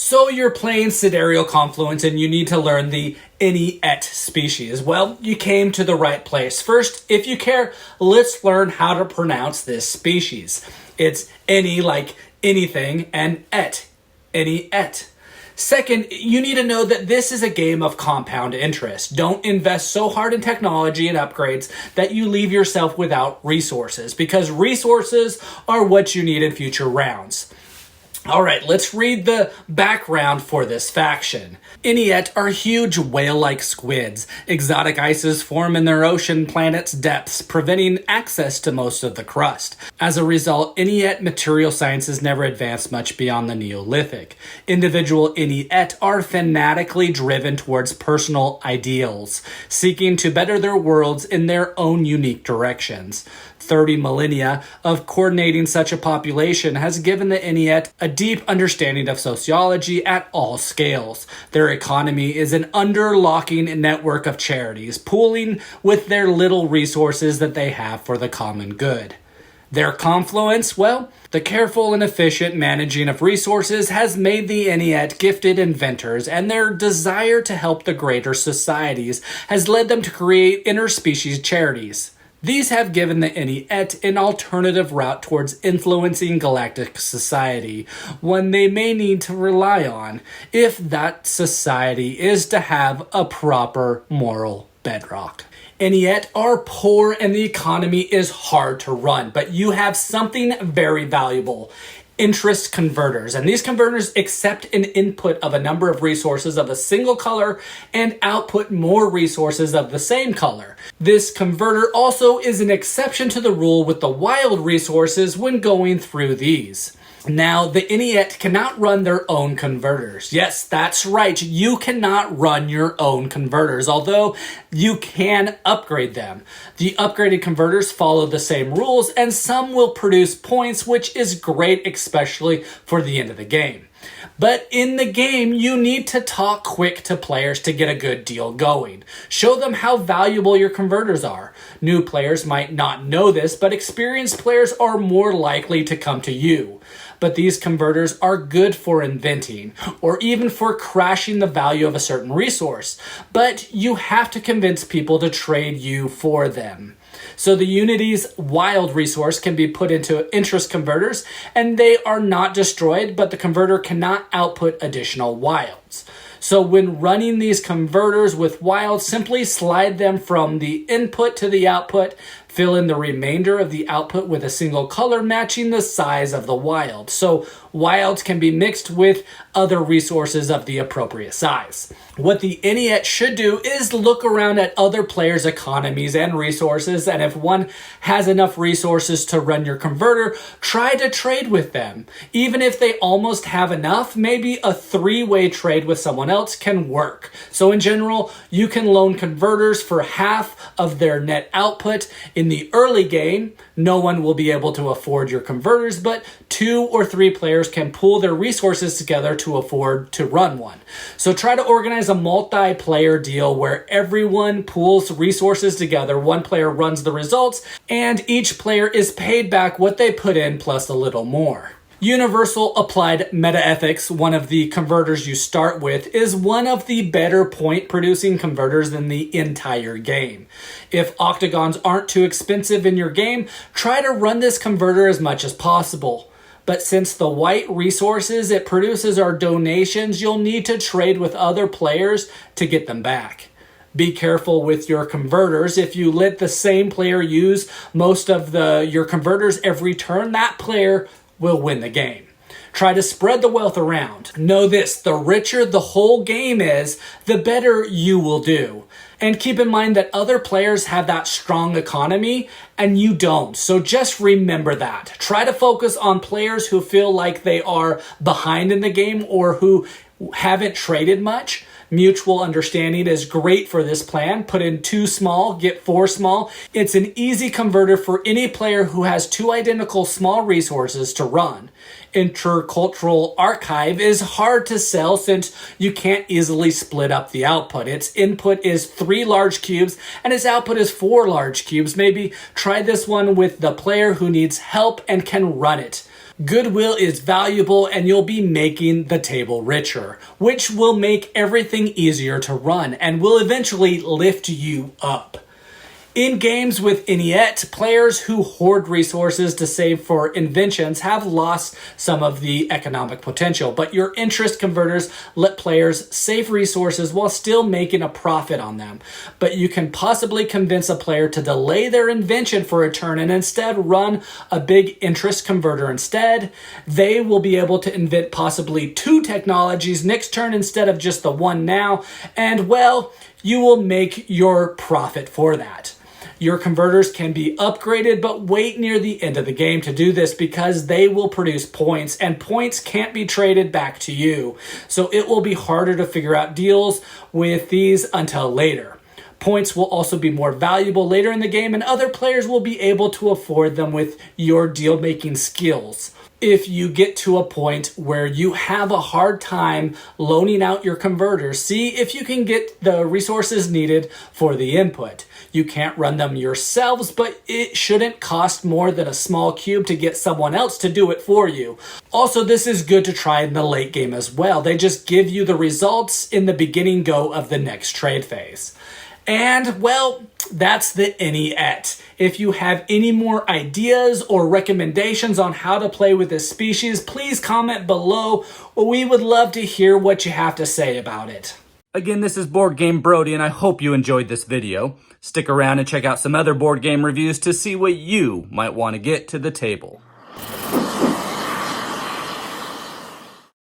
So you're playing Sidereal Confluence and you need to learn the any et species. Well, you came to the right place. First, if you care, let's learn how to pronounce this species. It's any like anything and et, any et. Second, you need to know that this is a game of compound interest. Don't invest so hard in technology and upgrades that you leave yourself without resources, because resources are what you need in future rounds. All right, let's read the background for this faction. Inuit are huge whale-like squids. Exotic ices form in their ocean planet's depths, preventing access to most of the crust. As a result, Inuit material sciences never advanced much beyond the Neolithic. Individual Inuit are fanatically driven towards personal ideals, seeking to better their worlds in their own unique directions. 30 millennia of coordinating such a population has given the Inuit a deep understanding of sociology at all scales. Their economy is an interlocking network of charities, pooling with their little resources that they have for the common good. Their confluence, well, the careful and efficient managing of resources has made the Inuit gifted inventors, and their desire to help the greater societies has led them to create interspecies charities. These have given the Inuit an alternative route towards influencing galactic society, one they may need to rely on if that society is to have a proper moral bedrock. Inuit are poor and the economy is hard to run, but you have something very valuable. Interest converters, and these converters accept an input of a number of resources of a single color and output more resources of the same color. This converter also is an exception to the rule with the wild resources when going through these. Now, the Inuit cannot run their own converters. Yes, that's right. You cannot run your own converters, although you can upgrade them. The upgraded converters follow the same rules, and some will produce points, which is great, especially for the end of the game. But in the game, you need to talk quick to players to get a good deal going. Show them how valuable your converters are. New players might not know this, but experienced players are more likely to come to you. But these converters are good for inventing, or even for crashing the value of a certain resource. But you have to convince people to trade you for them. So the Unity's wild resource can be put into interest converters, and they are not destroyed, but the converter cannot output additional wilds. So when running these converters with wilds, simply slide them from the input to the output, fill in the remainder of the output with a single color matching the size of the wild. So wilds can be mixed with other resources of the appropriate size. What the Inuit should do is look around at other players' economies and resources, and if one has enough resources to run your converter, try to trade with them. Even if they almost have enough, maybe a three-way trade with someone else can work. So in general, you can loan converters for half of their net output. In the early game, no one will be able to afford your converters, but 2 or 3 players can pool their resources together to afford to run one. So try to organize a multiplayer deal where everyone pools resources together, one player runs the results, and each player is paid back what they put in plus a little more. Universal Applied Metaethics, one of the converters you start with, is one of the better point-producing converters in the entire game. If octagons aren't too expensive in your game, try to run this converter as much as possible. But since the white resources it produces are donations, you'll need to trade with other players to get them back. Be careful with your converters. If you let the same player use most of your converters every turn, that player will win the game. Try to spread the wealth around. Know this, the richer the whole game is, the better you will do. And keep in mind that other players have that strong economy and you don't. So just remember that. Try to focus on players who feel like they are behind in the game or who haven't traded much. Mutual understanding is great for this plan. Put in 2 small, get 4 small. It's an easy converter for any player who has 2 identical small resources to run. Intercultural archive is hard to sell since you can't easily split up the output. Its input is 3 large cubes and its output is 4 large cubes. Maybe try this one with the player who needs help and can run it. Goodwill is valuable and you'll be making the table richer, which will make everything easier to run and will eventually lift you up. In games with Ineet, players who hoard resources to save for inventions have lost some of the economic potential, but your interest converters let players save resources while still making a profit on them. But you can possibly convince a player to delay their invention for a turn and instead run a big interest converter instead. They will be able to invent possibly 2 technologies next turn instead of just the one now, and well, you will make your profit for that. Your converters can be upgraded, but wait near the end of the game to do this because they will produce points, and points can't be traded back to you. So it will be harder to figure out deals with these until later. Points will also be more valuable later in the game, and other players will be able to afford them with your deal-making skills. If you get to a point where you have a hard time loaning out your converters, see if you can get the resources needed for the input. You can't run them yourselves, but it shouldn't cost more than a small cube to get someone else to do it for you. Also, this is good to try in the late game as well. They just give you the results in the beginning go of the next trade phase. And, well, that's the Ineet. If you have any more ideas or recommendations on how to play with this species, please comment below. We would love to hear what you have to say about it. Again, this is Boardgame Brody, and I hope you enjoyed this video. Stick around and check out some other board game reviews to see what you might want to get to the table.